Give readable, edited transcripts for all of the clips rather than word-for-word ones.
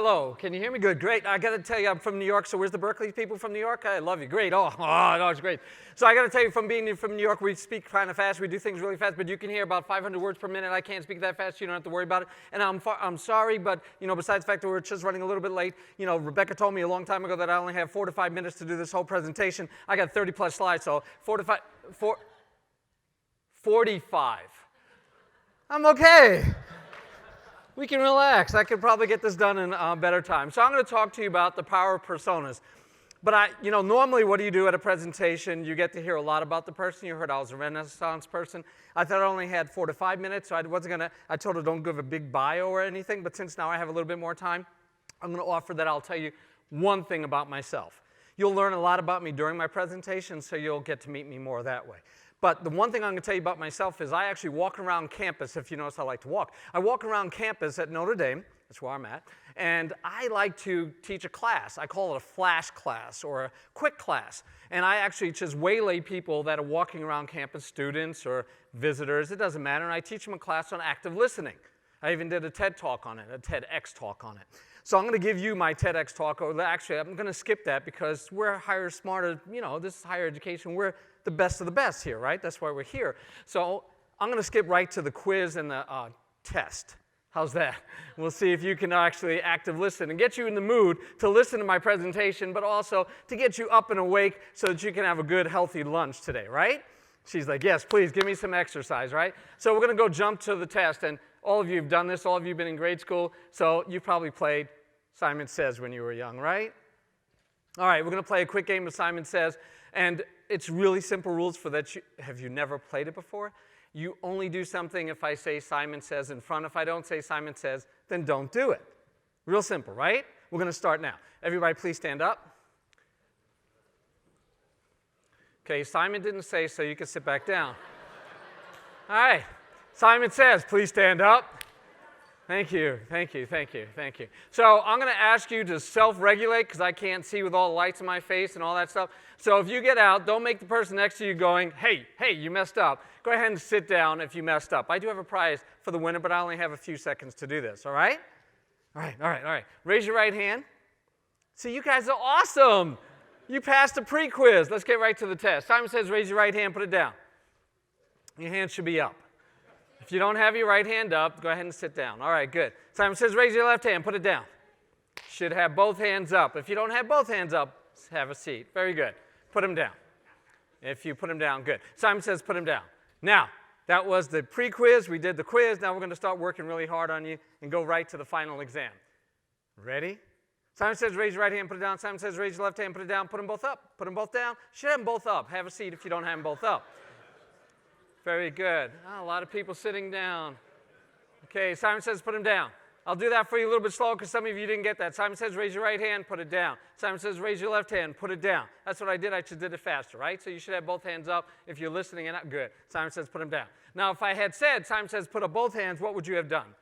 Hello, can you hear me? Good, great. I got to tell you, I'm from New York, so where's the Berkeley people from New York? I love you, great. Oh, no, it's great. So I got to tell you, from being from New York, we speak kind of fast, we do things really fast, but you can hear about 500 words per minute. I can't speak that fast, you don't have to worry about it. And I'm sorry, but, besides the fact that we're just running a little bit late, Rebecca told me a long time ago that I only have 4 to 5 minutes to do this whole presentation. I got 30 plus slides, so 45. I'm okay. We can relax. I could probably get this done in better time. So I'm going to talk to you about the power of personas. But normally what do you do at a presentation? You get to hear a lot about the person. You heard I was a Renaissance person. I thought I only had 4 to 5 minutes, so I told her don't give a big bio or anything. But since now I have a little bit more time, I'm going to offer that I'll tell you one thing about myself. You'll learn a lot about me during my presentation, so you'll get to meet me more that way. But the one thing I'm going to tell you about myself is I actually walk around campus, if you notice I like to walk. I walk around campus at Notre Dame, that's where I'm at, and I like to teach a class. I call it a flash class or a quick class. And I actually just waylay people that are walking around campus, students or visitors, it doesn't matter, and I teach them a class on active listening. I even did a TED talk on it, a TEDx talk on it. So I'm going to give you my TEDx talk, or actually I'm going to skip that because we're higher, smarter, this is higher education, we're the best of the best here, right? That's why we're here. So I'm going to skip right to the quiz and the test. How's that? We'll see if you can actually active listen and get you in the mood to listen to my presentation, but also to get you up and awake so that you can have a good, healthy lunch today, right? She's like, yes, please, give me some exercise, right? So we're going to go jump to the test, and all of you have done this. All of you have been in grade school, so you probably played Simon Says when you were young, right? All right, we're going to play a quick game of Simon Says, and it's really simple rules for that. Have you never played it before? You only do something if I say Simon Says in front. If I don't say Simon Says, then don't do it. Real simple, right? We're going to start now. Everybody please stand up. Okay, Simon didn't say, so you can sit back down. All right, Simon Says, please stand up. Thank you, thank you, thank you, thank you. So I'm going to ask you to self-regulate because I can't see with all the lights in my face and all that stuff. So if you get out, don't make the person next to you going, hey, you messed up. Go ahead and sit down if you messed up. I do have a prize for the winner, but I only have a few seconds to do this, all right? All right. Raise your right hand. See, you guys are awesome. You passed the pre-quiz. Let's get right to the test. Simon Says, raise your right hand, put it down. Your hand should be up. If you don't have your right hand up, go ahead and sit down. All right, good. Simon Says, raise your left hand, put it down. Should have both hands up. If you don't have both hands up, have a seat. Very good. Put them down. If you put them down, good. Simon Says, put them down. Now, that was the pre-quiz. We did the quiz. Now we're going to start working really hard on you and go right to the final exam. Ready? Simon Says, raise your right hand, put it down. Simon Says, raise your left hand, put it down. Put them both up. Put them both down. Should have them both up. Have a seat if you don't have them both up. Very good. Oh, a lot of people sitting down. Okay, Simon Says, put them down. I'll do that for you a little bit slow because some of you didn't get that. Simon Says, raise your right hand, put it down. Simon Says, raise your left hand, put it down. That's what I did. I just did it faster, right? So you should have both hands up if you're listening and not good. Simon Says, put them down. Now, if I had said, Simon Says, put up both hands, what would you have done?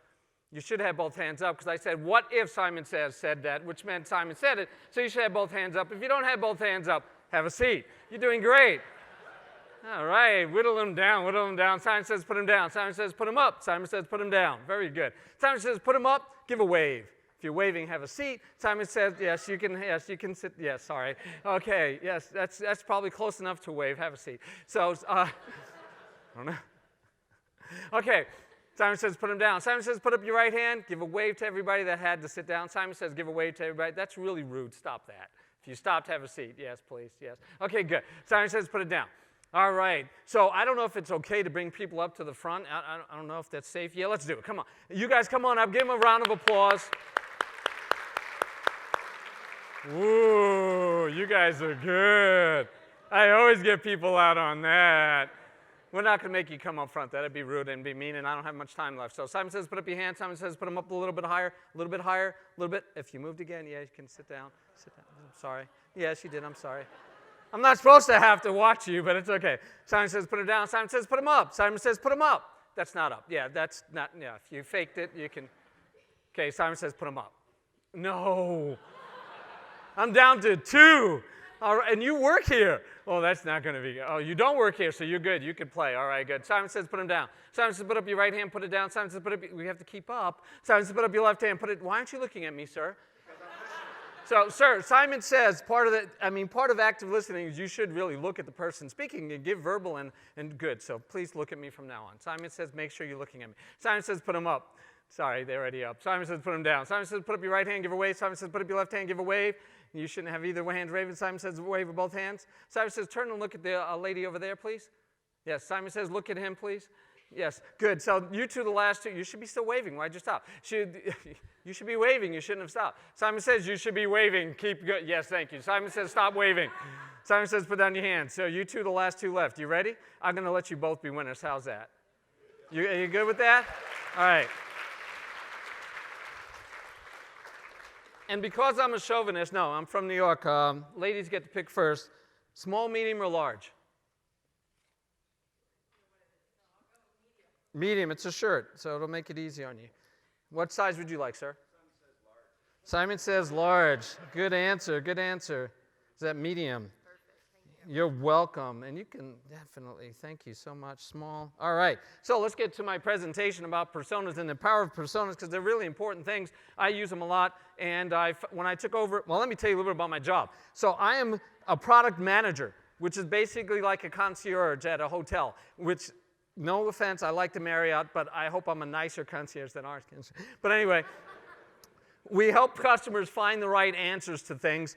You should have both hands up because I said, what if Simon Says said that, which meant Simon said it. So you should have both hands up. If you don't have both hands up, have a seat. You're doing great. All right, whittle them down, whittle them down. Simon Says, put them down. Simon Says, put them up. Simon Says, put them down. Very good. Simon Says, put them up, give a wave. If you're waving, have a seat. Simon Says, yes, you can sit. Yes, sorry. Okay, yes, that's probably close enough to wave. Have a seat. So, I don't know. Okay, Simon Says, put them down. Simon Says, put up your right hand, give a wave to everybody that had to sit down. Simon Says, give a wave to everybody. That's really rude. Stop that. If you stopped, have a seat. Yes, please, yes. Okay, good. Simon Says, put it down. All right, so I don't know if it's okay to bring people up to the front. I don't know if that's safe. Yeah, let's do it. Come on. You guys come on up. Give them a round of applause. Ooh, you guys are good. I always get people out on that. We're not going to make you come up front. That'd be rude and be mean, and I don't have much time left. So Simon Says, put up your hand. Simon Says, put them up a little bit higher, a little bit higher, a little bit. If you moved again, yeah, you can sit down. Sit down. I'm sorry. Yes, you did. I'm sorry. I'm not supposed to have to watch you, but it's okay. Simon Says, put it down. Simon Says, put them up. Simon Says, put them up. That's not up. Yeah, that's not, yeah, if you faked it, you can. Okay, Simon Says, put them up. No. I'm down to 2. All right, and you work here. Oh, that's not going to be good. Oh, you don't work here, so you're good. You can play. All right, good. Simon Says, put them down. Simon Says, put up your right hand, put it down. Simon Says, put up, we have to keep up. Simon Says, put up your left hand, put it, why aren't you looking at me, sir? So, sir, Simon says part of active listening is you should really look at the person speaking and give verbal and good. So please look at me from now on. Simon says, make sure you're looking at me. Simon says, put them up. Sorry, they're already up. Simon says, put them down. Simon says, put up your right hand, give a wave. Simon says, put up your left hand, give a wave. You shouldn't have either hand waving. Simon says, wave with both hands. Simon says, turn and look at the lady over there, please. Yes, Simon says, look at him, please. Yes, good. So you two, the last two, you should be still waving. Why'd you stop? You should be waving. You shouldn't have stopped. Simon says you should be waving. Keep good. Yes, thank you. Simon says stop waving. Simon says put down your hands. So you two, the last two left. You ready? I'm going to let you both be winners. How's that? Are you good with that? All right. And because I'm a chauvinist, no, I'm from New York. Ladies get to pick first. Small, medium, or large? Medium. It's a shirt, so it'll make it easy on you. What size would you like, sir? Simon says large. Good answer. Good answer. Is that medium? Perfect. You're welcome. And you can definitely, thank you so much, small. All right. So let's get to my presentation about personas and the power of personas because they're really important things. I use them a lot. And when I took over, well, let me tell you a little bit about my job. So I am a product manager, which is basically like a concierge at a hotel, which, no offense, I like the Marriott, but I hope I'm a nicer concierge than ours. But anyway, we help customers find the right answers to things.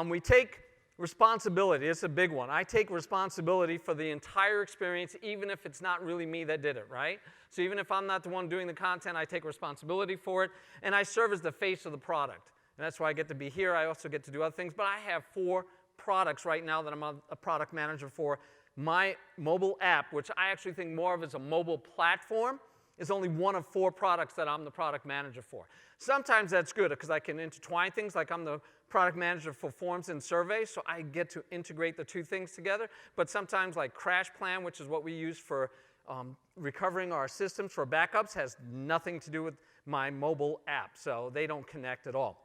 We take responsibility. It's a big one. I take responsibility for the entire experience, even if it's not really me that did it, right? So even if I'm not the one doing the content, I take responsibility for it, and I serve as the face of the product. And that's why I get to be here. I also get to do other things, but I have 4 products right now that I'm a product manager for. My mobile app, which I actually think more of as a mobile platform, is only one of 4 products that I'm the product manager for. Sometimes that's good because I can intertwine things, like I'm the product manager for forms and surveys, so I get to integrate the 2 things together. But sometimes like Crash Plan, which is what we use for recovering our systems for backups, has nothing to do with my mobile app, so they don't connect at all.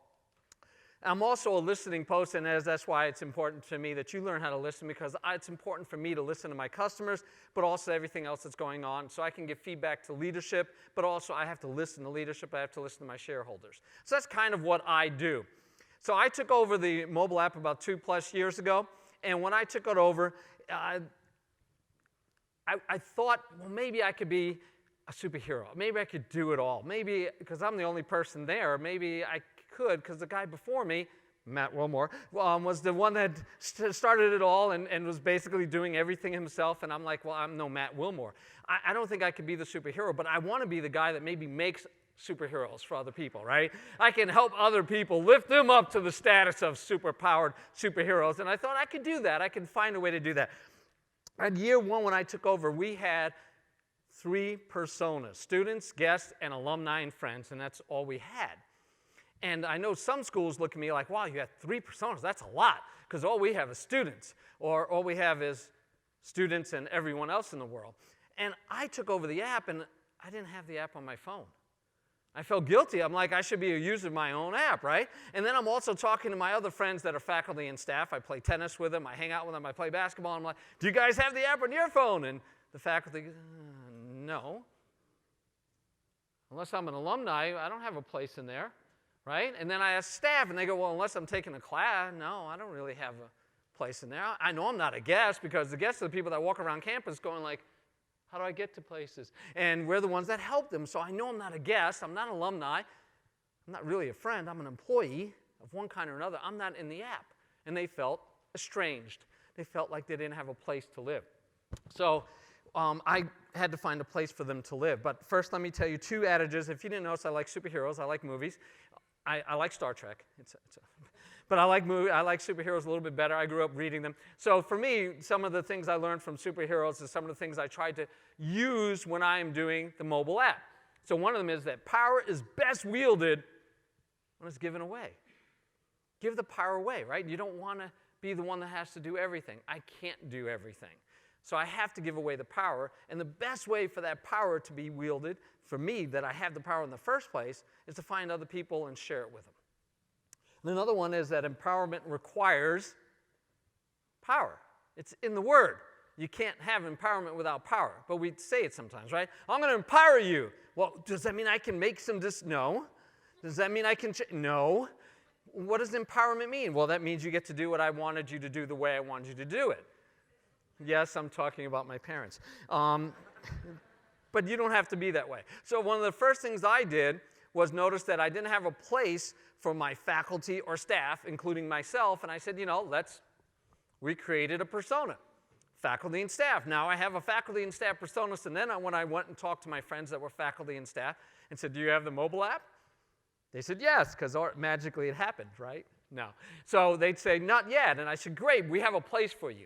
I'm also a listening post, and that's why it's important to me that you learn how to listen, because it's important for me to listen to my customers, but also everything else that's going on, so I can give feedback to leadership, but also I have to listen to leadership, I have to listen to my shareholders. So that's kind of what I do. So I took over the mobile app about 2+ years ago, and when I took it over, I thought, well, maybe I could be a superhero. Maybe I could do it all. Maybe, because I'm the only person there, maybe I could, because the guy before me, Matt Wilmore, was the one that started it all and was basically doing everything himself. And I'm like, well, I'm no Matt Wilmore. I don't think I could be the superhero, but I want to be the guy that maybe makes superheroes for other people, right? I can help other people, lift them up to the status of superpowered superheroes. And I thought I could do that. I could find a way to do that. At year 1, when I took over, we had 3 personas: students, guests, and alumni and friends, and that's all we had. And I know some schools look at me like, wow, you have 3 personas. That's a lot, because all we have is students, or all we have is students and everyone else in the world. And I took over the app, and I didn't have the app on my phone. I felt guilty. I'm like, I should be a user of my own app, right? And then I'm also talking to my other friends that are faculty and staff. I play tennis with them. I hang out with them. I play basketball. I'm like, do you guys have the app on your phone? And the faculty goes, no. Unless I'm an alumni, I don't have a place in there. Right? And then I ask staff, and they go, well, unless I'm taking a class, no, I don't really have a place in there. I know I'm not a guest, because the guests are the people that walk around campus going like, how do I get to places? And we're the ones that help them, so I know I'm not a guest. I'm not an alumni. I'm not really a friend. I'm an employee of one kind or another. I'm not in the app. And they felt estranged. They felt like they didn't have a place to live. So I had to find a place for them to live. But first, let me tell you 2 adages. If you didn't notice, I like superheroes. I like movies. I like Star Trek, but I like superheroes a little bit better. I grew up reading them. So for me, some of the things I learned from superheroes is some of the things I tried to use when I am doing the mobile app. So one of them is that power is best wielded when it's given away. Give the power away, right? You don't want to be the one that has to do everything. I can't do everything. So I have to give away the power, and the best way for that power to be wielded, for me, that I have the power in the first place, is to find other people and share it with them. And another one is that empowerment requires power. It's in the Word. You can't have empowerment without power, but we say it sometimes, right? I'm going to empower you. Well, does that mean I can make some No. Does that mean I can No. What does empowerment mean? Well, that means you get to do what I wanted you to do the way I wanted you to do it. Yes, I'm talking about my parents. But you don't have to be that way. So one of the first things I did was notice that I didn't have a place for my faculty or staff, including myself, and I said, we created a persona, faculty and staff. Now I have a faculty and staff persona, so then when I went and talked to my friends that were faculty and staff and said, do you have the mobile app? They said, yes, because magically it happened, right? No. So they'd say, not yet, and I said, great, we have a place for you.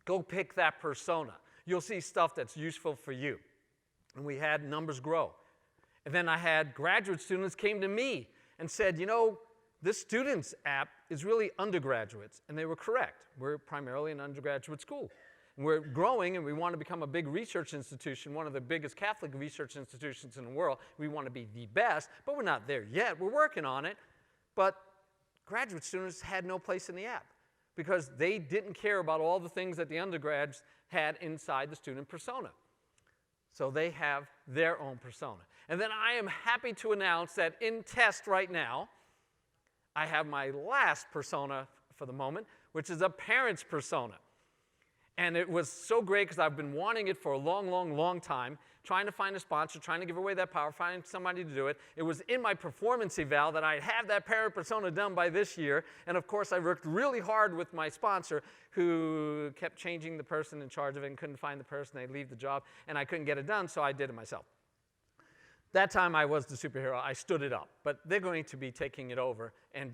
Go pick that persona. You'll see stuff that's useful for you. And we had numbers grow. And then I had graduate students came to me and said, this students app is really undergraduates. And they were correct. We're primarily an undergraduate school. And we're growing, and we want to become a big research institution, one of the biggest Catholic research institutions in the world. We want to be the best, but we're not there yet. We're working on it. But graduate students had no place in the app because they didn't care about all the things that the undergrads had inside the student persona. So they have their own persona. And then I am happy to announce that in test right now, I have my last persona for the moment, which is a parent's persona. And it was so great because I've been wanting it for a long, long, long time, trying to find a sponsor, trying to give away that power, finding somebody to do it. It was in my performance eval that I'd have that parent persona done by this year. And of course, I worked really hard with my sponsor who kept changing the person in charge of it and couldn't find the person. They'd leave the job, and I couldn't get it done, so I did it myself. That time I was the superhero. I stood it up. But they're going to be taking it over and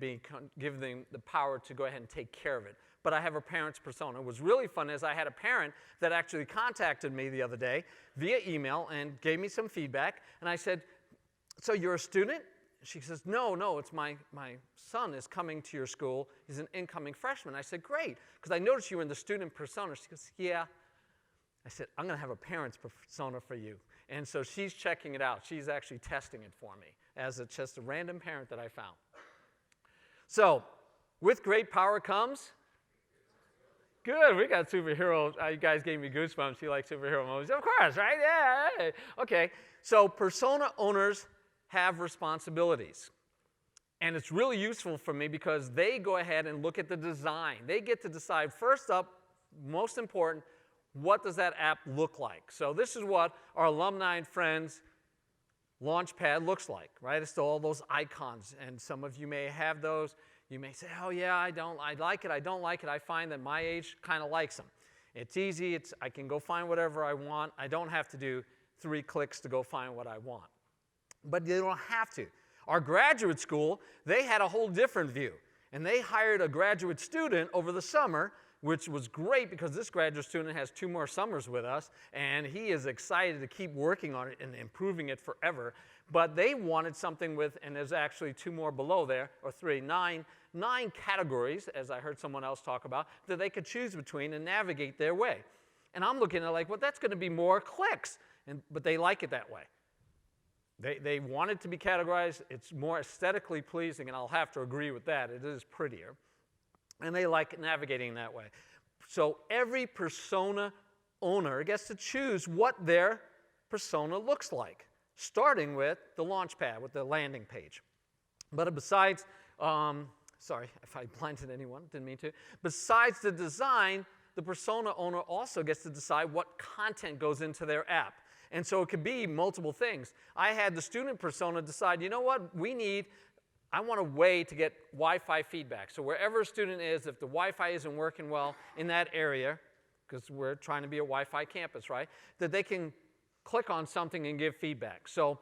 giving them the power to go ahead and take care of it. But I have a parent's persona. It was really fun as I had a parent that actually contacted me the other day via email and gave me some feedback. And I said, so you're a student? She says, no, it's my son is coming to your school. He's an incoming freshman. I said, great, because I noticed you were in the student persona. She goes, yeah. I said, I'm going to have a parent's persona for you. And so she's checking it out. She's actually testing it for me as just a random parent that I found. So with great power comes... Good, we got superhero. You guys gave me goosebumps. You like superhero movies? Of course, right? Yeah. Okay, so persona owners have responsibilities. And it's really useful for me because they go ahead and look at the design. They get to decide, first up, most important, what does that app look like? So this is what our alumni and friends Launchpad looks like, right? It's all those icons, and some of you may have those. You may say, oh yeah, I like it, I don't like it. I find that my age kind of likes them. It's easy, I can go find whatever I want. I don't have to do 3 clicks to go find what I want. But you don't have to. Our graduate school, they had a whole different view. And they hired a graduate student over the summer, which was great because this graduate student has 2 more summers with us, and he is excited to keep working on it and improving it forever. But they wanted something with, and there's actually 2 more below there, or 3, 9 categories, as I heard someone else talk about, that they could choose between and navigate their way. And I'm looking at like, well, that's going to be more clicks, but they like it that way. They want it to be categorized. It's more aesthetically pleasing, and I'll have to agree with that. It is prettier. And they like navigating that way. So every persona owner gets to choose what their persona looks like, starting with the Launchpad, with the landing page. But besides, sorry if I blinded anyone, didn't mean to. Besides the design, the persona owner also gets to decide what content goes into their app. And so it could be multiple things. I had the student persona decide, you know what, I want a way to get Wi-Fi feedback. So wherever a student is, if the Wi-Fi isn't working well in that area, because we're trying to be a Wi-Fi campus, right, that they can click on something and give feedback. So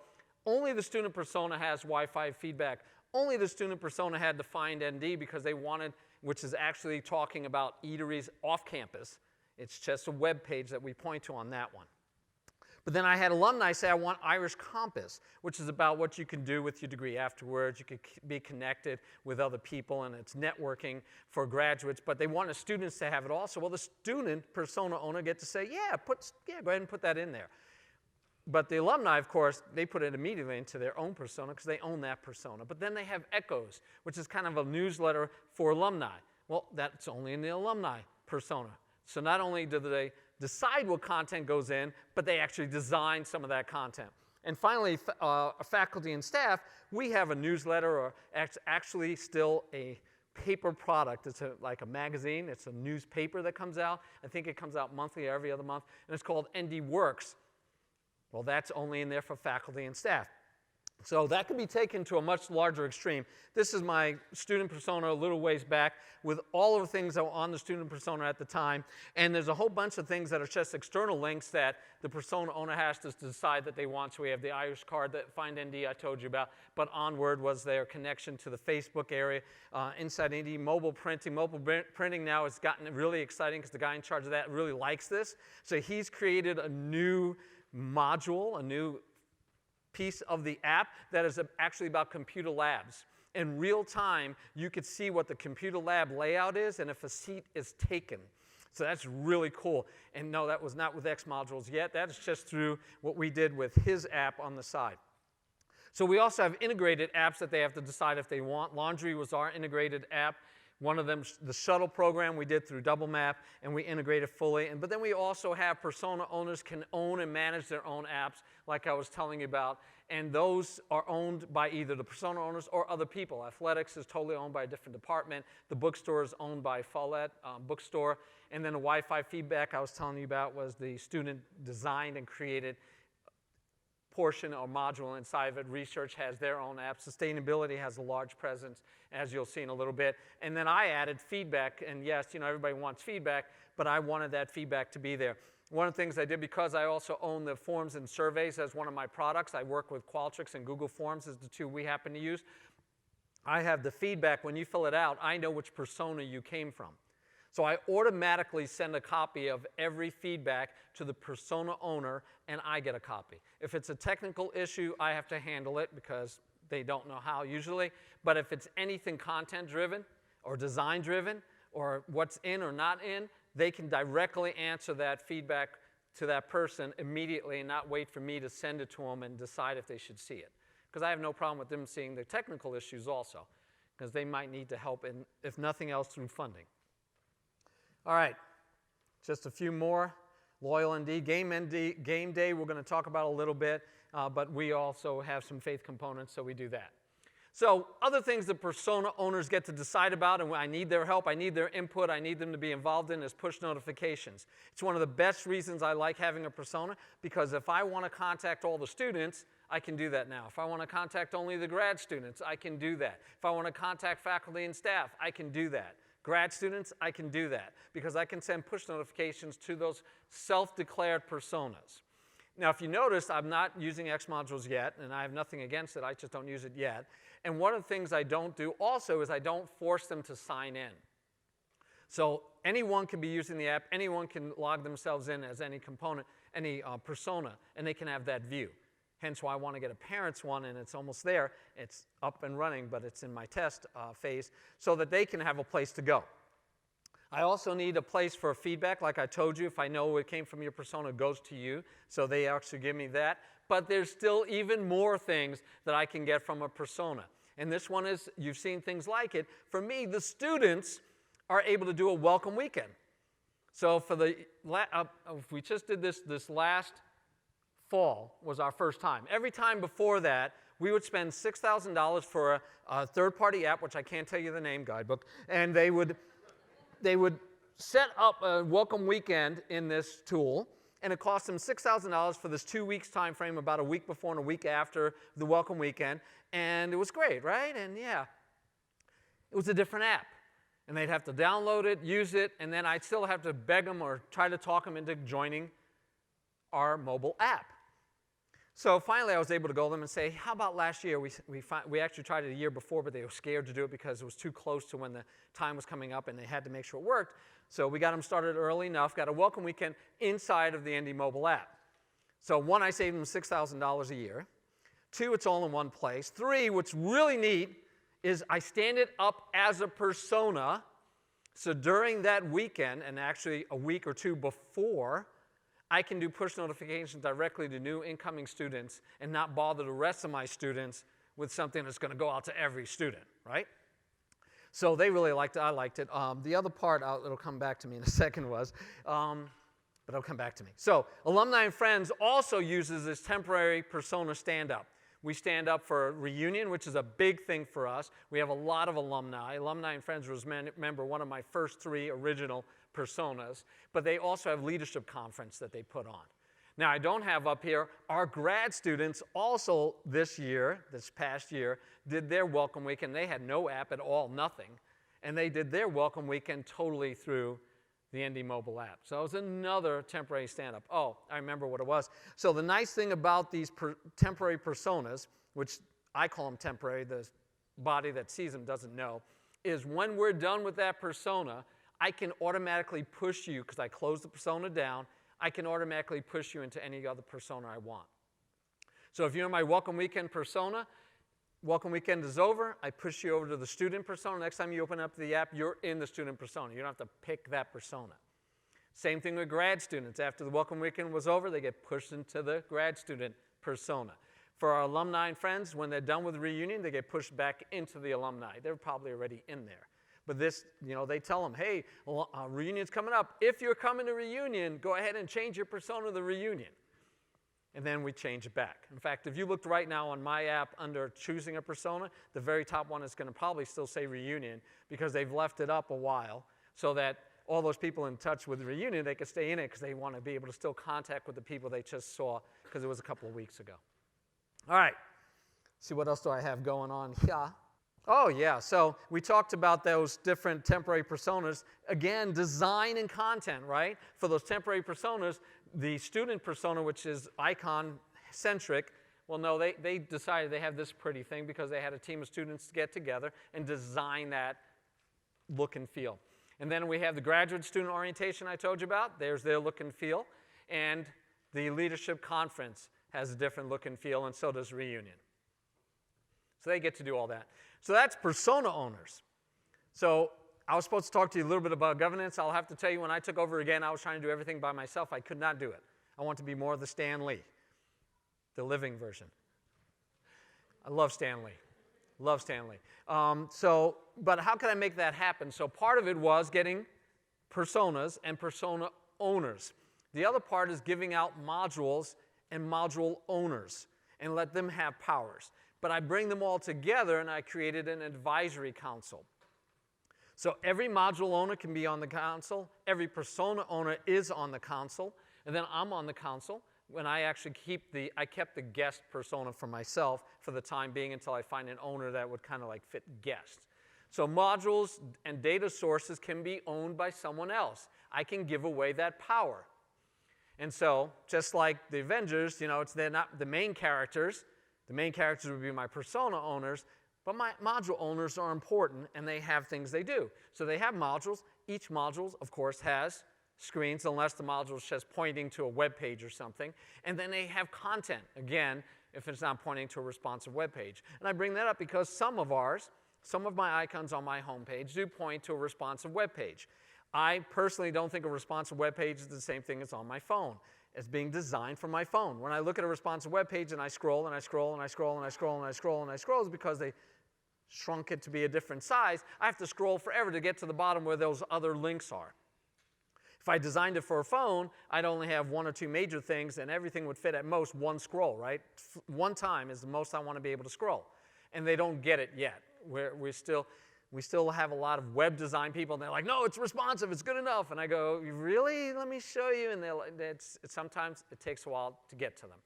only the student persona has Wi-Fi feedback. Only the student persona had defined ND because they wanted, which is actually talking about eateries off campus. It's just a web page that we point to on that one. But then I had alumni say, I want Irish Compass, which is about what you can do with your degree afterwards. You could be connected with other people, and it's networking for graduates. But they wanted students to have it also. Well, the student persona owner get to say, yeah, go ahead and put that in there. But the alumni, of course, they put it immediately into their own persona because they own that persona. But then they have Echoes, which is kind of a newsletter for alumni. Well, that's only in the alumni persona. So not only do they decide what content goes in, but they actually design some of that content. And finally, faculty and staff, we have a newsletter, or actually still a paper product. It's like a magazine. It's a newspaper that comes out. I think it comes out monthly or every other month, and it's called ND Works. Well, that's only in there for faculty and staff. So that can be taken to a much larger extreme. This is my student persona a little ways back with all of the things that were on the student persona at the time. And there's a whole bunch of things that are just external links that the persona owner has to decide that they want. So we have the Irish card that Find ND I told you about, but Onward was their connection to the Facebook area. Inside ND, mobile printing. Mobile printing now has gotten really exciting because the guy in charge of that really likes this. So he's created a new module, a new piece of the app that is actually about computer labs. In real time, you could see what the computer lab layout is and if a seat is taken. So that's really cool. And no, that was not with X modules yet. That's just through what we did with his app on the side. So we also have integrated apps that they have to decide if they want. Laundry was our integrated app. One of them, the shuttle program, we did through Double Map, and we integrated fully. But then we also have persona owners can own and manage their own apps, like I was telling you about. And those are owned by either the persona owners or other people. Athletics is totally owned by a different department. The bookstore is owned by Follett Bookstore. And then the Wi-Fi feedback I was telling you about was the student designed and created portion or module inside of it. Research has their own app. Sustainability has a large presence, as you'll see in a little bit. And then I added feedback. And yes, you know, everybody wants feedback, but I wanted that feedback to be there. One of the things I did, because I also own the forms and surveys as one of my products, I work with Qualtrics and Google Forms as the two we happen to use. I have the feedback. When you fill it out, I know which persona you came from. So I automatically send a copy of every feedback to the persona owner, and I get a copy. If it's a technical issue, I have to handle it because they don't know how usually. But if it's anything content-driven or design-driven or what's in or not in, they can directly answer that feedback to that person immediately and not wait for me to send it to them and decide if they should see it. Because I have no problem with them seeing the technical issues also, because they might need to help, in, if nothing else, through funding. All right, just a few more. Loyal ND, Game Day, we're going to talk about a little bit, but we also have some faith components, so we do that. So other things that persona owners get to decide about, and I need their help, I need their input, I need them to be involved in, is push notifications. It's one of the best reasons I like having a persona, because if I want to contact all the students, I can do that now. If I want to contact only the grad students, I can do that. If I want to contact faculty and staff, I can do that. Grad students, I can do that because I can send push notifications to those self-declared personas. Now, if you notice, I'm not using X modules yet, and I have nothing against it. I just don't use it yet. And one of the things I don't do also is I don't force them to sign in. So anyone can be using the app. Anyone can log themselves in as any component, any persona, and they can have that view. Hence why I want to get a parents one, and it's almost there. It's up and running, but it's in my test phase, so that they can have a place to go. I also need a place for feedback. Like I told you, if I know it came from your persona, it goes to you. So they actually give me that. But there's still even more things that I can get from a persona. And this one is, you've seen things like it. For me, the students are able to do a welcome weekend. So for the, we just did this last fall was our first time. Every time before that, we would spend $6,000 for a third-party app, which I can't tell you the name, guidebook, and they would set up a welcome weekend in this tool, and it cost them $6,000 for this 2 weeks time frame, about a week before and a week after the welcome weekend, and it was great, right? And yeah, it was a different app. And they'd have to download it, use it, and then I'd still have to beg them or try to talk them into joining our mobile app. So finally, I was able to go to them and say, how about last year? We actually tried it a year before, but they were scared to do it because it was too close to when the time was coming up, and they had to make sure it worked. So we got them started early enough, got a welcome weekend inside of the ND mobile app. So one, I saved them $6,000 a year. Two, it's all in one place. Three, what's really neat is I stand it up as a persona. So during that weekend, and actually a week or two before, I can do push notifications directly to new incoming students and not bother the rest of my students with something that's going to go out to every student, right? So they really liked it. I liked it. The other part, it'll come back to me in a second, was but it'll come back to me. So Alumni and Friends also uses this temporary persona stand-up. We stand up for reunion, which is a big thing for us. We have a lot of alumni. Alumni and Friends was, remember, one of my first 3 original personas, but they also have leadership conference that they put on. Now, I don't have up here, our grad students also this past year, did their welcome weekend. They had no app at all, nothing, and they did their welcome weekend totally through the ND mobile app. So it was another temporary stand-up. Oh, I remember what it was. So the nice thing about these temporary personas, which I call them temporary, the body that sees them doesn't know, is when we're done with that persona, I can automatically push you, because I close the persona down, I can automatically push you into any other persona I want. So if you're in my welcome weekend persona, welcome weekend is over, I push you over to the student persona. Next time you open up the app, you're in the student persona. You don't have to pick that persona. Same thing with grad students. After the welcome weekend was over, they get pushed into the grad student persona. For our alumni and friends, when they're done with the reunion, they get pushed back into the alumni. They're probably already in there. But this, they tell them, hey, reunion's coming up. If you're coming to reunion, go ahead and change your persona to the reunion. And then we change it back. In fact, if you looked right now on my app under choosing a persona, the very top one is going to probably still say reunion, because they've left it up a while so that all those people in touch with the reunion, they can stay in it because they want to be able to still contact with the people they just saw, because it was a couple of weeks ago. All right. See, what else do I have going on here? Oh, yeah. So we talked about those different temporary personas. Again, design and content, right? For those temporary personas, the student persona, which is icon-centric, well, no, they decided they have this pretty thing because they had a team of students get together and design that look and feel. And then we have the graduate student orientation I told you about. There's their look and feel. And the leadership conference has a different look and feel, and so does reunion. So they get to do all that. So that's persona owners. So I was supposed to talk to you a little bit about governance. I'll have to tell you, when I took over again, I was trying to do everything by myself. I could not do it. I want to be more of the Stan Lee, the living version. I love Stan Lee. Love Stan Lee. But how could I make that happen? So part of it was getting personas and persona owners. The other part is giving out modules and module owners and let them have powers. But I bring them all together, and I created an advisory council. So every module owner can be on the council. Every persona owner is on the council. And then I'm on the council when I actually kept the guest persona for myself for the time being until I find an owner that would kind of like fit guest. So modules and data sources can be owned by someone else. I can give away that power. And so just like the Avengers, they're not the main characters. The main characters would be my persona owners, but my module owners are important, and they have things they do. So they have modules. Each module, of course, has screens, unless the module is just pointing to a web page or something. And then they have content, again, if it's not pointing to a responsive web page. And I bring that up because some of my icons on my homepage do point to a responsive web page. I personally don't think a responsive web page is the same thing as on my phone. It's being designed for my phone. When I look at a responsive web page and I scroll and I scroll and I scroll and I scroll and I scroll and I scroll, it's because they shrunk it to be a different size. I have to scroll forever to get to the bottom where those other links are. If I designed it for a phone, I'd only have 1 or 2 major things, and everything would fit at most one scroll, right? One time is the most I want to be able to scroll. And they don't get it yet. We still have a lot of web design people, and they're like, no, it's responsive, it's good enough. And I go, really? Let me show you. And sometimes it takes a while to get to them.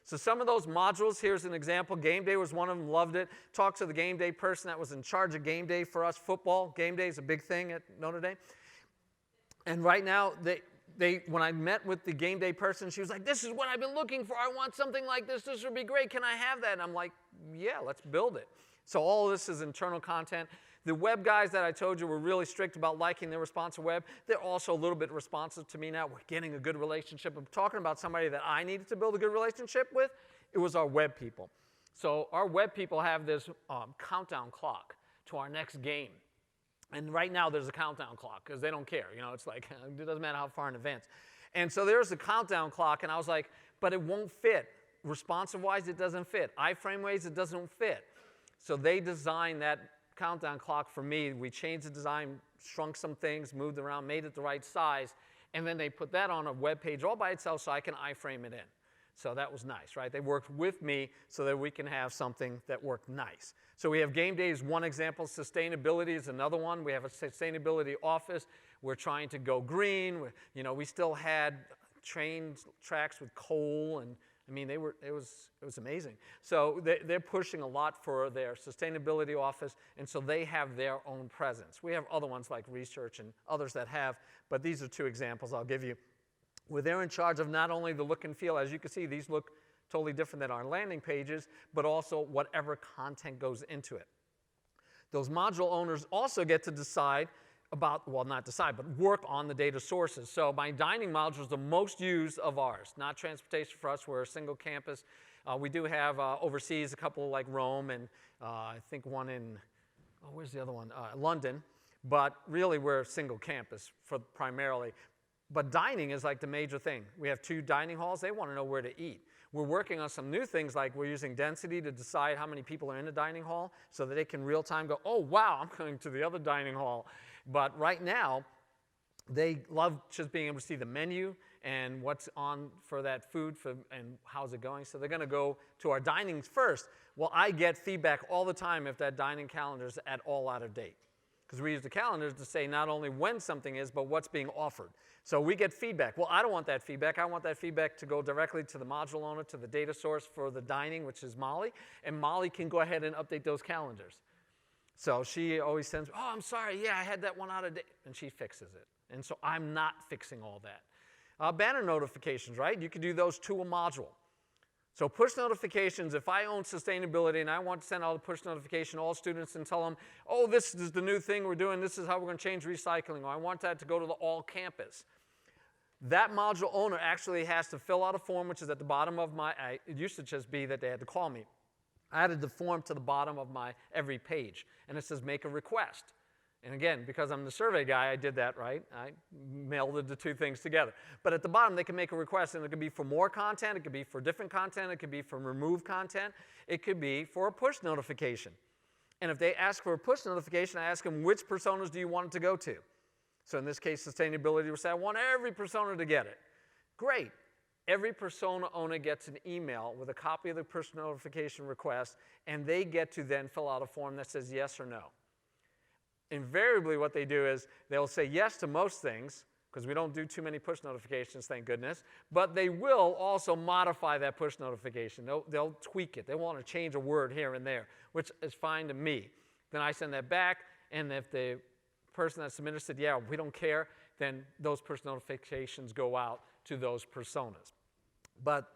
So some of those modules, here's an example. Game Day was one of them, loved it. Talked to the Game Day person that was in charge of Game Day for us. Football, Game Day is a big thing at Notre Dame. And right now, when I met with the Game Day person, she was like, this is what I've been looking for. I want something like this. This would be great. Can I have that? And I'm like, yeah, let's build it. So all of this is internal content. The web guys that I told you were really strict about liking their responsive web. They're also a little bit responsive to me now. We're getting a good relationship. I'm talking about somebody that I needed to build a good relationship with. It was our web people. So our web people have this countdown clock to our next game. And right now there's a countdown clock because they don't care. It's like, it doesn't matter how far in advance. And so there's a countdown clock, and I was like, but it won't fit. Responsive-wise, it doesn't fit. iframe-wise, it doesn't fit. So they designed that countdown clock for me. We changed the design, shrunk some things, moved around, made it the right size, And then they put that on a web page all by itself so I can iframe it in. So that was nice, right? They worked with me so that we can have something that worked nice. So we have game day is one example. Sustainability is another one. We have a sustainability office. We're trying to go green. We still had train tracks with coal, and I mean, it was amazing. So they're pushing a lot for their sustainability office, and so they have their own presence. We have other ones like research and others that have, but these are two examples I'll give you. Where they're in charge of not only the look and feel, as you can see, these look totally different than our landing pages, but also whatever content goes into it. Those module owners also get to decide about, well, not decide, but work on the data sources. So my dining module is the most used of ours, not transportation for us. We're a single campus. We do have overseas a couple like Rome and I think one in, where's the other one? London. But really we're a single campus primarily. But dining is like the major thing. We have 2 dining halls. They want to know where to eat. We're working on some new things, like we're using density to decide how many people are in the dining hall so that they can real time go, oh, wow, I'm going to the other dining hall. But right now, they love just being able to see the menu and what's on for that food and how's it going. So they're going to go to our dinings first. Well, I get feedback all the time if that dining calendar is at all out of date. Because we use the calendars to say not only when something is, but what's being offered. So we get feedback. Well, I don't want that feedback. I want that feedback to go directly to the module owner, to the data source for the dining, which is Molly. And Molly can go ahead and update those calendars. So she always sends, oh, I'm sorry, yeah, I had that one out of date. And she fixes it. And so I'm not fixing all that. Banner notifications, right? You can do those to a module. So push notifications, if I own sustainability and I want to send out a push notification to all students and tell them, oh, this is the new thing we're doing, this is how we're going to change recycling, or I want that to go to the all campus. That module owner actually has to fill out a form, which is at the bottom of it used to just be that they had to call me. I added the form to the bottom of my every page, and it says make a request. And again, because I'm the survey guy, I did that, right? I melded the 2 things together. But at the bottom, they can make a request, and it could be for more content, it could be for different content, it could be for removed content, it could be for a push notification. And if they ask for a push notification, I ask them, which personas do you want it to go to? So in this case, sustainability will say, I want every persona to get it. Great. Every persona owner gets an email with a copy of the push notification request, and they get to then fill out a form that says yes or no. Invariably, what they do is they'll say yes to most things, because we don't do too many push notifications, thank goodness, but they will also modify that push notification. They'll tweak it. They want to change a word here and there, which is fine to me. Then I send that back, and if the person that submitted said, yeah, we don't care, then those push notifications go out to those personas. But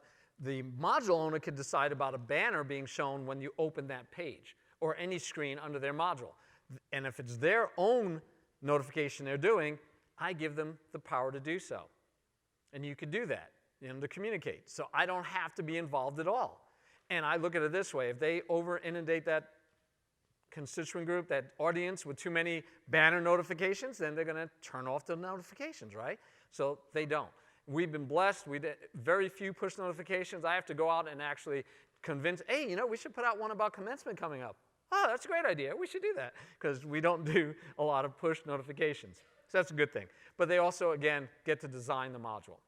the module owner can decide about a banner being shown when you open that page, or any screen under their module. And if it's their own notification they're doing, I give them the power to do so. And you can do that, to communicate. So I don't have to be involved at all. And I look at it this way. If they over-inundate that constituent group, that audience, with too many banner notifications, then they're going to turn off the notifications, right? So they don't. We've been blessed. We did very few push notifications. I have to go out and actually convince, hey, we should put out one about commencement coming up. Oh, that's a great idea. We should do that, because we don't do a lot of push notifications. So that's a good thing. But they also, again, get to design the module.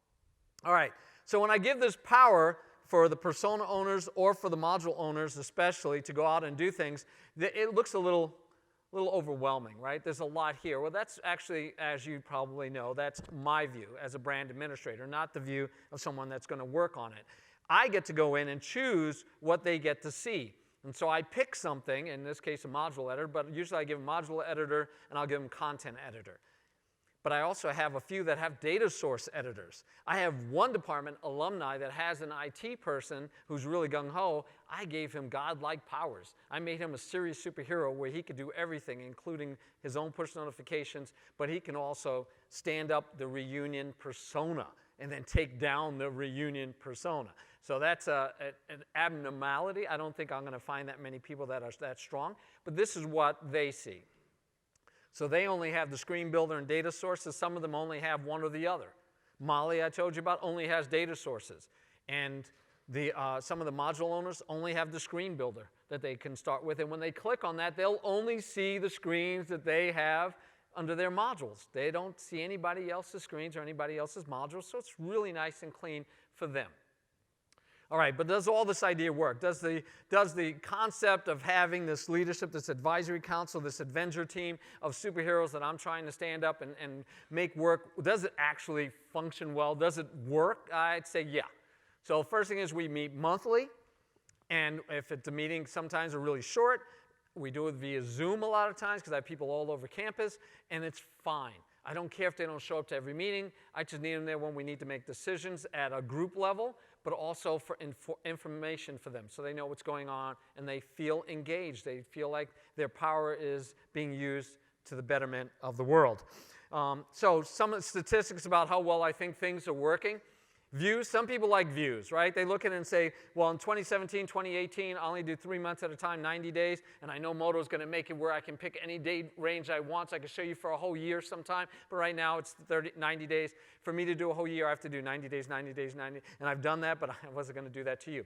All right, so when I give this power for the persona owners or for the module owners especially to go out and do things, it looks a little overwhelming, right? There's a lot here. Well, that's actually, as you probably know, that's my view as a brand administrator, not the view of someone that's going to work on it. I get to go in and choose what they get to see. And so I pick something, in this case a module editor, but usually I give them module editor and I'll give them content editor. But I also have a few that have data source editors. I have one department, alumni, that has an IT person who's really gung-ho. I gave him godlike powers. I made him a serious superhero where he could do everything, including his own push notifications, but he can also stand up the reunion persona and then take down the reunion persona. So that's an abnormality. I don't think I'm going to find that many people that are that strong, but this is what they see. So they only have the screen builder and data sources. Some of them only have one or the other. Molly, I told you about, only has data sources. And some of the module owners only have the screen builder that they can start with. And when they click on that, they'll only see the screens that they have under their modules. They don't see anybody else's screens or anybody else's modules, so it's really nice and clean for them. All right, but does all this idea work? Does the concept of having this leadership, this advisory council, this Avenger team of superheroes that I'm trying to stand up and make work, does it actually function well? Does it work? I'd say yeah. So the first thing is we meet monthly, and if the meetings sometimes are really short, we do it via Zoom a lot of times because I have people all over campus, and it's fine. I don't care if they don't show up to every meeting. I just need them there when we need to make decisions at a group level, but also for information for them so they know what's going on and they feel engaged. They feel like their power is being used to the betterment of the world. So some of the statistics about how well I think things are working. Views, some people like views, right? They look at it and say, well, in 2017, 2018, I only do 3 months at a time, 90 days, and I know Moto's going to make it where I can pick any day range I want, so I can show you for a whole year sometime, but right now it's 90 days. For me to do a whole year, I have to do 90 days, 90 days, 90, and I've done that, but I wasn't going to do that to you.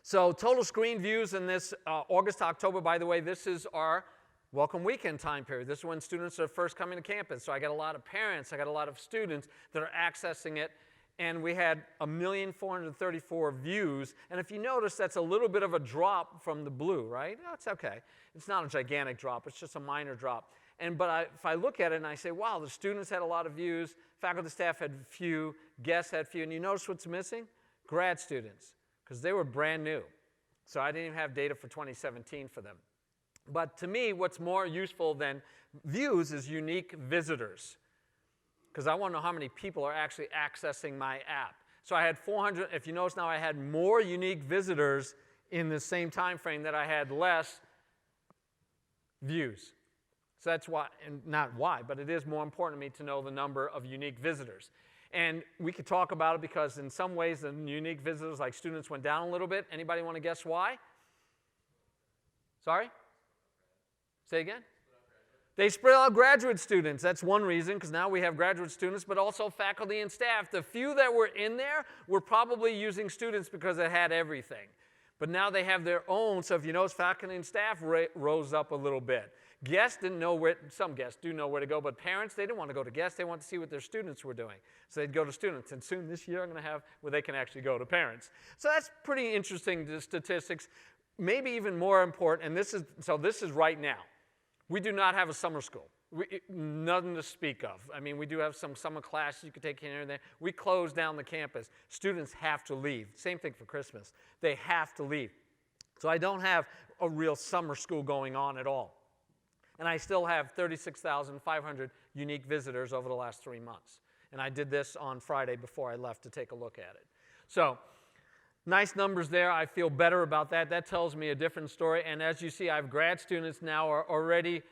So total screen views in this August to October, by the way, this is our welcome weekend time period. This is when students are first coming to campus, so I got a lot of parents, I got a lot of students that are accessing it. And we had 1,434,000 views. And if you notice, that's a little bit of a drop from the blue, right? No, it's okay. It's not a gigantic drop. It's just a minor drop. But if I look at it and I say, wow, the students had a lot of views, faculty staff had few, guests had few, and you notice what's missing? Grad students, because they were brand new. So I didn't even have data for 2017 for them. But to me, what's more useful than views is unique visitors, because I want to know how many people are actually accessing my app. So I had 400, if you notice now, I had more unique visitors in the same time frame that I had less views. So that's why, and not why, but it is more important to me to know the number of unique visitors. And we could talk about it because in some ways the unique visitors, like students, went down a little bit. Anybody want to guess why? Sorry? Say again? They spread out graduate students. That's one reason, because now we have graduate students, but also faculty and staff. The few that were in there were probably using students because it had everything. But now they have their own, so if you notice, faculty and staff rose up a little bit. Guests didn't know where, some guests do know where to go, but parents, they didn't want to go to guests. They wanted to see what their students were doing. So they'd go to students, and soon this year I'm going to have where they can actually go to parents. So that's pretty interesting, the statistics. Maybe even more important, and this is right now. We do not have a summer school. Nothing to speak of. I mean, we do have some summer classes you could take here and there. We close down the campus. Students have to leave. Same thing for Christmas. They have to leave. So I don't have a real summer school going on at all. And I still have 36,500 unique visitors over the last 3 months. And I did this on Friday before I left to take a look at it. So nice numbers there. I feel better about that. That tells me a different story. And as you see, I have grad students now are already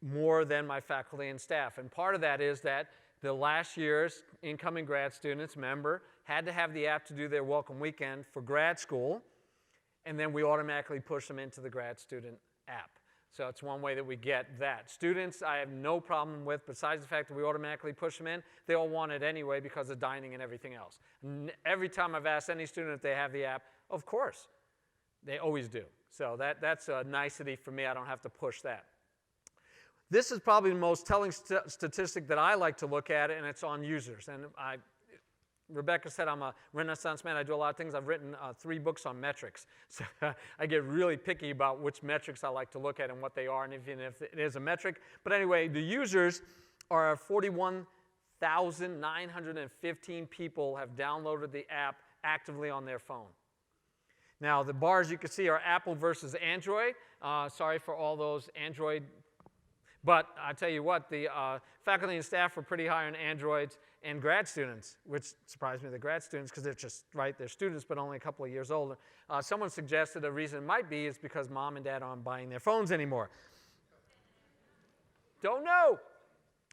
more than my faculty and staff. And part of that is that the last year's incoming grad students, remember, had to have the app to do their welcome weekend for grad school. And then we automatically push them into the grad student app. So it's one way that we get that. Students, I have no problem with, besides the fact that we automatically push them in. They all want it anyway because of dining and everything else. Every time I've asked any student if they have the app, of course, they always do. So that's a nicety for me. I don't have to push that. This is probably the most telling statistic that I like to look at, and it's on users. And Rebecca said I'm a Renaissance man. I do a lot of things. I've written 3 books on metrics. So I get really picky about which metrics I like to look at and what they are, and even if it is a metric. But anyway, the users are 41,915 people have downloaded the app actively on their phone. Now, the bars you can see are Apple versus Android. Sorry for all those Android. But I tell you what, the faculty and staff were pretty high on Androids, and grad students, which surprised me, the grad students, because they're just, right, they're students, but only a couple of years older. Someone suggested a reason it might be is because mom and dad aren't buying their phones anymore. Don't know.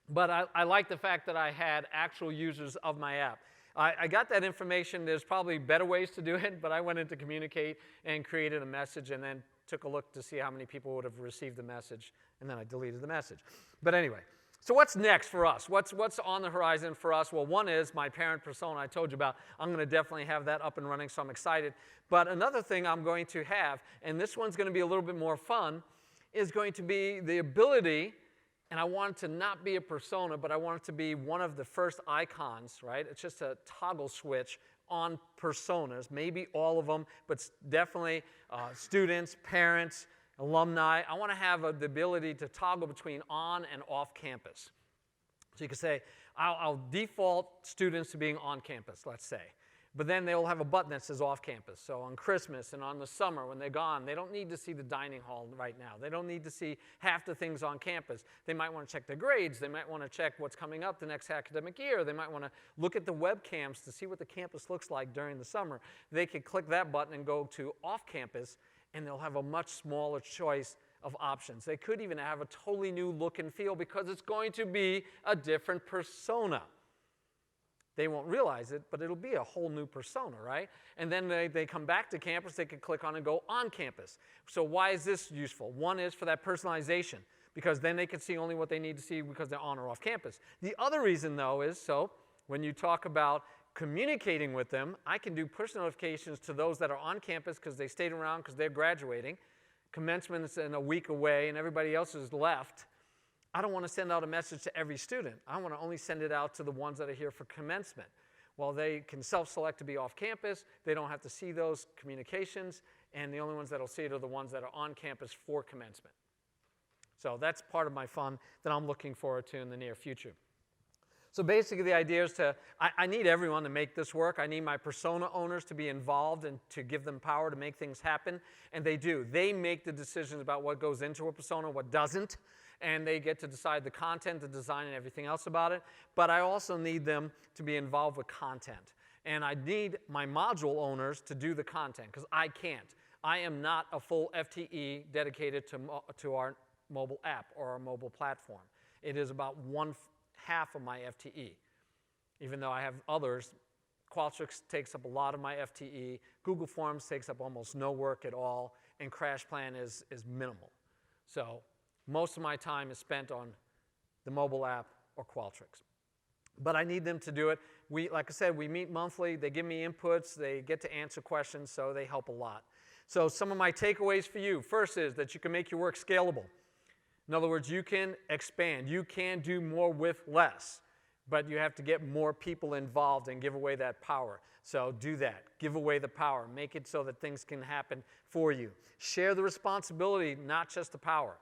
But I like the fact that I had actual users of my app. I got that information. There's probably better ways to do it, but I went in to communicate and created a message and then took a look to see how many people would have received the message, and then I deleted the message. But anyway, so what's next for us? What's on the horizon for us? Well, one is my parent persona I told you about. I'm going to definitely have that up and running, so I'm excited. But another thing I'm going to have, and this one's going to be a little bit more fun, is going to be the ability And I want it to not be a persona, but I want it to be one of the first icons, right? It's just a toggle switch on personas, maybe all of them, but definitely students, parents, alumni. I want to have the ability to toggle between on and off campus. So you can say, I'll default students to being on campus, let's say. But then they'll have a button that says off campus. So on Christmas and on the summer when they're gone, they don't need to see the dining hall right now. They don't need to see half the things on campus. They might want to check their grades. They might want to check what's coming up the next academic year. They might want to look at the webcams to see what the campus looks like during the summer. They could click that button and go to off campus, and they'll have a much smaller choice of options. They could even have a totally new look and feel because it's going to be a different persona. They won't realize it, but it'll be a whole new persona, right? And then they come back to campus, they can click on and go on campus. So why is this useful? One is for that personalization, because then they can see only what they need to see because they're on or off campus. The other reason, though, is so when you talk about communicating with them, I can do push notifications to those that are on campus because they stayed around because they're graduating. Commencement is in a week away and everybody else is left. I don't want to send out a message to every student. I want to only send it out to the ones that are here for commencement. Well, they can self-select to be off campus. They don't have to see those communications, and the only ones that will see it are the ones that are on campus for commencement. So that's part of my fun that I'm looking forward to in the near future. So basically the idea is I need everyone to make this work. I need my persona owners to be involved and to give them power to make things happen, and they do. They make the decisions about what goes into a persona, what doesn't. And they get to decide the content, the design, and everything else about it. But I also need them to be involved with content. And I need my module owners to do the content, because I can't. I am not a full FTE dedicated to our mobile app or our mobile platform. It is about 1/2 of my FTE. Even though I have others, Qualtrics takes up a lot of my FTE. Google Forms takes up almost no work at all. And CrashPlan is minimal. So most of my time is spent on the mobile app or Qualtrics. But I need them to do it. Like I said, we meet monthly. They give me inputs. They get to answer questions, so they help a lot. So some of my takeaways for you. First is that you can make your work scalable. In other words, you can expand. You can do more with less. But you have to get more people involved and give away that power. So do that. Give away the power. Make it so that things can happen for you. Share the responsibility, not just the power.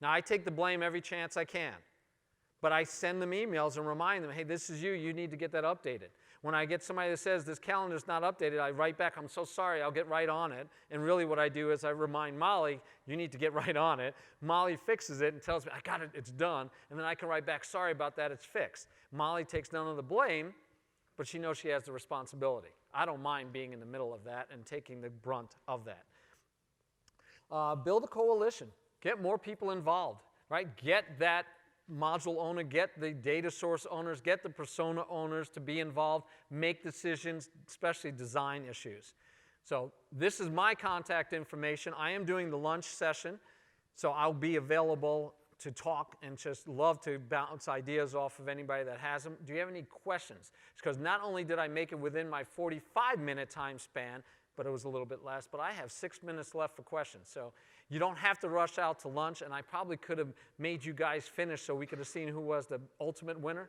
Now, I take the blame every chance I can, but I send them emails and remind them, hey, this is you. You need to get that updated. When I get somebody that says this calendar's not updated, I write back, I'm so sorry, I'll get right on it. And really what I do is I remind Molly, you need to get right on it. Molly fixes it and tells me, I got it, it's done. And then I can write back, sorry about that, it's fixed. Molly takes none of the blame, but she knows she has the responsibility. I don't mind being in the middle of that and taking the brunt of that. Build a coalition. Get more people involved, right? Get that module owner, get the data source owners, get the persona owners to be involved, make decisions, especially design issues. So this is my contact information. I am doing the lunch session, so I'll be available to talk and just love to bounce ideas off of anybody that has them. Do you have any questions? Because not only did I make it within my 45-minute time span, but it was a little bit less, but I have 6 minutes left for questions. So you don't have to rush out to lunch, and I probably could have made you guys finish so we could have seen who was the ultimate winner.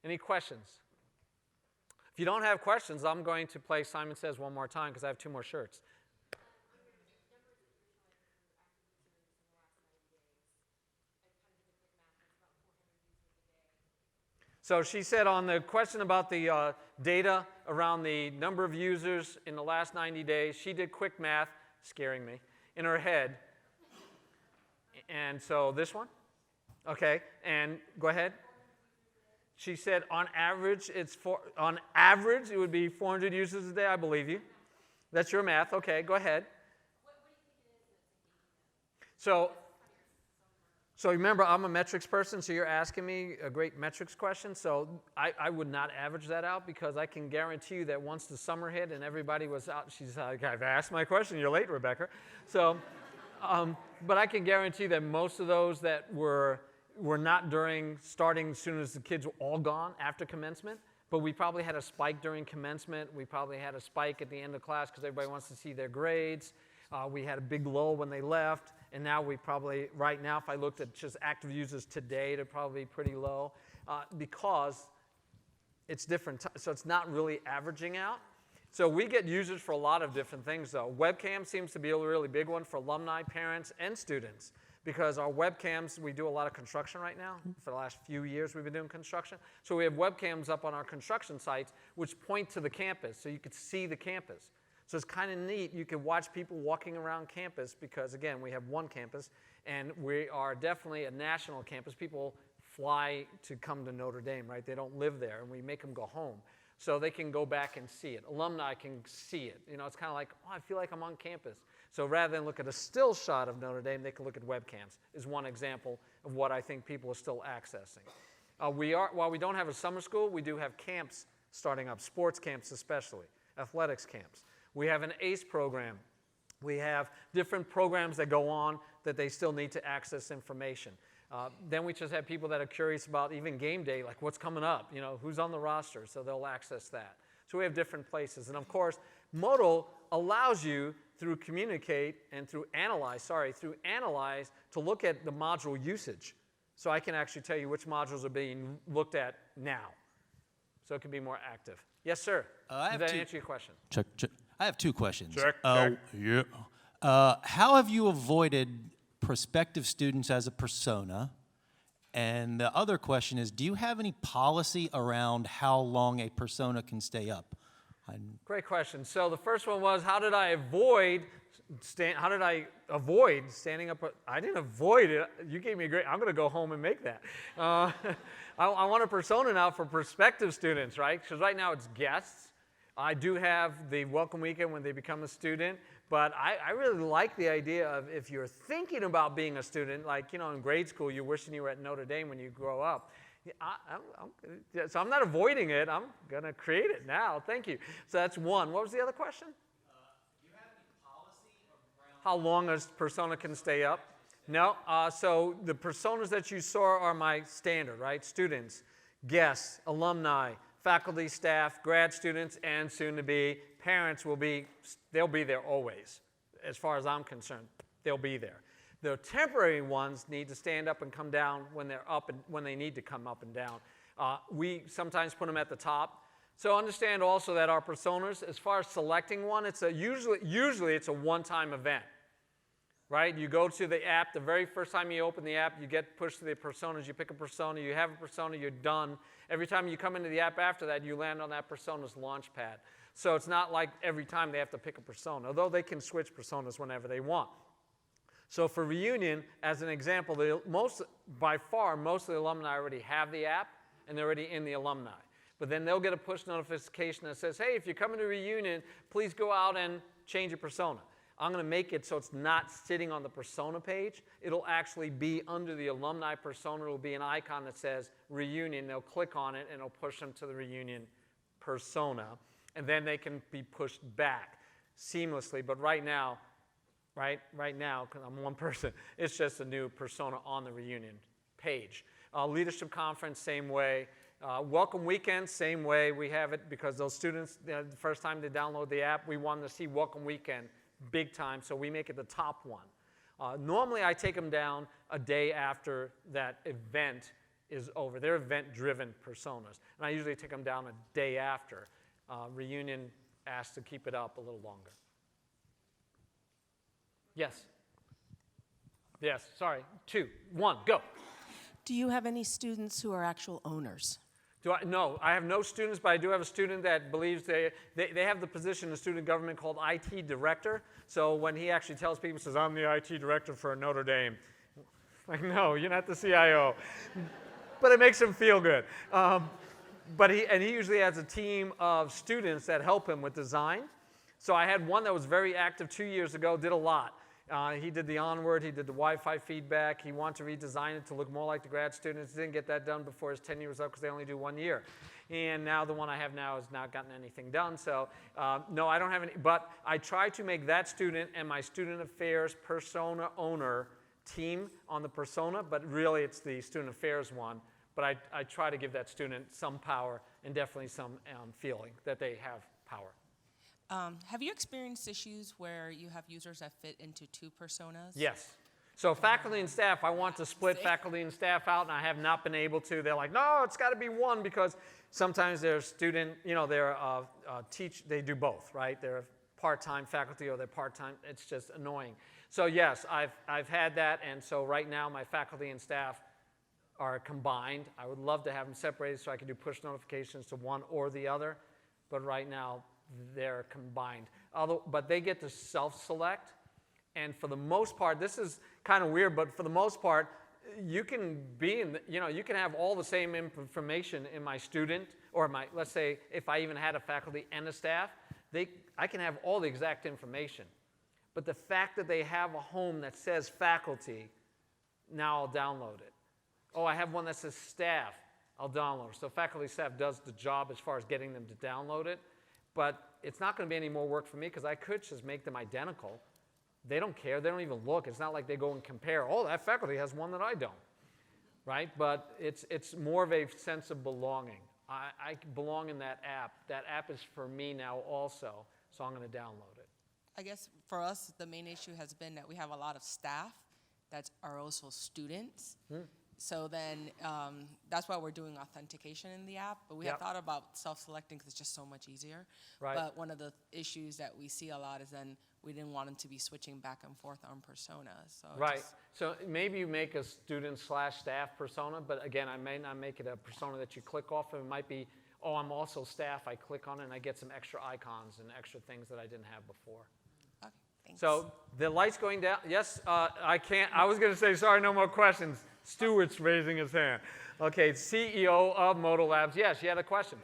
Any questions? If you don't have questions, I'm going to play Simon Says one more time because I have 2 more shirts. So she said on the question about the data around the number of users in the last 90 days, she did quick math, scaring me, in her head. And so this one? Okay, and go ahead. She said on average, it would be 400 users a day, I believe you. That's your math. Okay, go ahead. What do you think it is? So remember, I'm a metrics person, so you're asking me a great metrics question. So I would not average that out because I can guarantee you that once the summer hit and everybody was out, she's like, I've asked my question. You're late, Rebecca. So, but I can guarantee that most of those that were not starting as soon as the kids were all gone after commencement. But we probably had a spike during commencement. We probably had a spike at the end of class because everybody wants to see their grades. We had a big lull when they left. And now we probably, right now, if I looked at just active users today, they're probably pretty low because it's different. So it's not really averaging out. So we get users for a lot of different things, though. Webcam seems to be a really big one for alumni, parents, and students. Because our webcams, we do a lot of construction right now. For the last few years, we've been doing construction. So we have webcams up on our construction sites, which point to the campus, so you could see the campus. So it's kind of neat. You can watch people walking around campus because, again, we have one campus, and we are definitely a national campus. People fly to come to Notre Dame, right? They don't live there, and we make them go home. So they can go back and see it. Alumni can see it. You know, it's kind of like, oh, I feel like I'm on campus. So rather than look at a still shot of Notre Dame, they can look at webcams, is one example of what I think people are still accessing. While we don't have a summer school, we do have camps starting up, sports camps especially, athletics camps. We have an ACE program. We have different programs that go on that they still need to access information. Then we just have people that are curious about even game day, like what's coming up, you know, who's on the roster, so they'll access that. So we have different places. And of course, Modal allows you through communicate and through analyze to look at the module usage. So I can actually tell you which modules are being looked at now. So it can be more active. Yes, sir. Did that answer your question? Check. I have two questions. Check. Yeah. How have you avoided prospective students as a persona? And the other question is, do you have any policy around how long a persona can stay up? Great question. So the first one was, how did I avoid standing up? I didn't avoid it. You gave me a great. I'm going to go home and make that. I want a persona now for prospective students, right? Because right now it's guests. I do have the welcome weekend when they become a student, but I really like the idea of if you're thinking about being a student, like, you know, in grade school, you're wishing you were at Notre Dame when you grow up. So I'm not avoiding it. I'm going to create it now. Thank you. So that's one. What was the other question? Do you have any policy around how long a persona can stay up? No. So the personas that you saw are my standard, right? Students, guests, alumni, faculty, staff, grad students, and soon to be parents they'll be there always. As far as I'm concerned, they'll be there. The temporary ones need to stand up and come down when they're up and when they need to come up and down. We sometimes put them at the top. So understand also that our personas, as far as selecting one, usually it's a one-time event, right? You go to the app, the very first time you open the app, you get pushed to the personas, you pick a persona, you have a persona, you're done. Every time you come into the app after that, you land on that persona's launch pad. So it's not like every time they have to pick a persona, although they can switch personas whenever they want. So for reunion, as an example, by far, most of the alumni already have the app, and they're already in the alumni. But then they'll get a push notification that says, hey, if you're coming to reunion, please go out and change your persona. I'm going to make it so it's not sitting on the persona page. It'll actually be under the alumni persona. It'll be an icon that says reunion. They'll click on it, and it'll push them to the reunion persona. And then they can be pushed back seamlessly. But right now, because I'm one person, it's just a new persona on the reunion page. Leadership conference, same way. Welcome weekend, same way. We have it because those students, the first time they download the app, we want them to see welcome weekend big time, so we make it the top one. Normally, I take them down a day after that event is over. They're event-driven personas, and I usually take them down a day after. Reunion asks to keep it up a little longer. Yes. Yes, sorry. 2, 1, go. Do you have any students who are actual owners? No, I have no students, but I do have a student that believes they have the position in student government called IT director. So when he actually tells people, he says, I'm the IT director for Notre Dame. Like, no, you're not the CIO. But it makes him feel good. But he usually has a team of students that help him with design. So I had one that was very active 2 years ago, did a lot. He did the onward, he did the Wi-Fi feedback, he wanted to redesign it to look more like the grad students. Didn't get that done before his tenure was up because they only do 1 year. And now the one I have now has not gotten anything done. So no, I don't have any, but I try to make that student and my student affairs persona owner team on the persona, but really it's the student affairs one. But I try to give that student some power and definitely some feeling that they have power. Have you experienced issues where you have users that fit into 2 personas? Yes. So faculty and staff, I want to split faculty and staff out, and I have not been able to. They're like, no, it's got to be one, because sometimes they're student, they're they do both, right? They're part-time faculty or they're part-time. It's just annoying. So yes, I've had that, and so right now my faculty and staff are combined. I would love to have them separated so I can do push notifications to one or the other, but right now they're combined. But they get to self-select, and for the most part, this is kind of weird, but for the most part, you can be you can have all the same information in my student, or let's say if I even had a faculty and a staff, I can have all the exact information. But the fact that they have a home that says faculty, now I'll download it. Oh, I have one that says staff, I'll download it. So faculty staff does the job as far as getting them to download it. But it's not going to be any more work for me, because I could just make them identical. They don't care. They don't even look. It's not like they go and compare. Oh, that faculty has one that I don't, right? But it's more of a sense of belonging. I belong in that app. That app is for me now also, so I'm going to download it. I guess for us, the main issue has been that we have a lot of staff that are also students. So then that's why we're doing authentication in the app. But we have thought about self-selecting because it's just so much easier. Right. But one of the issues that we see a lot is then we didn't want them to be switching back and forth on personas. So Right. So maybe you make a student/staff persona, but again, I may not make it a persona that you click off of. It might be, oh, I'm also staff. I click on it and I get some extra icons and extra things that I didn't have before. Okay, thanks. So the light's going down. Yes, I can't. I was going to say, sorry, no more questions. Stewart's raising his hand. Okay, CEO of Moto Labs. Yes, you had a question.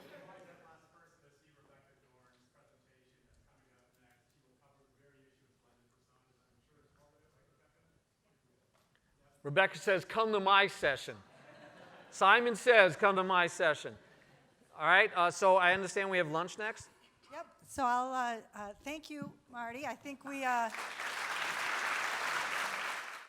Rebecca says, come to my session. Simon says, come to my session. All right, so I understand we have lunch next. Yep. So I'll thank you, Marty. I think we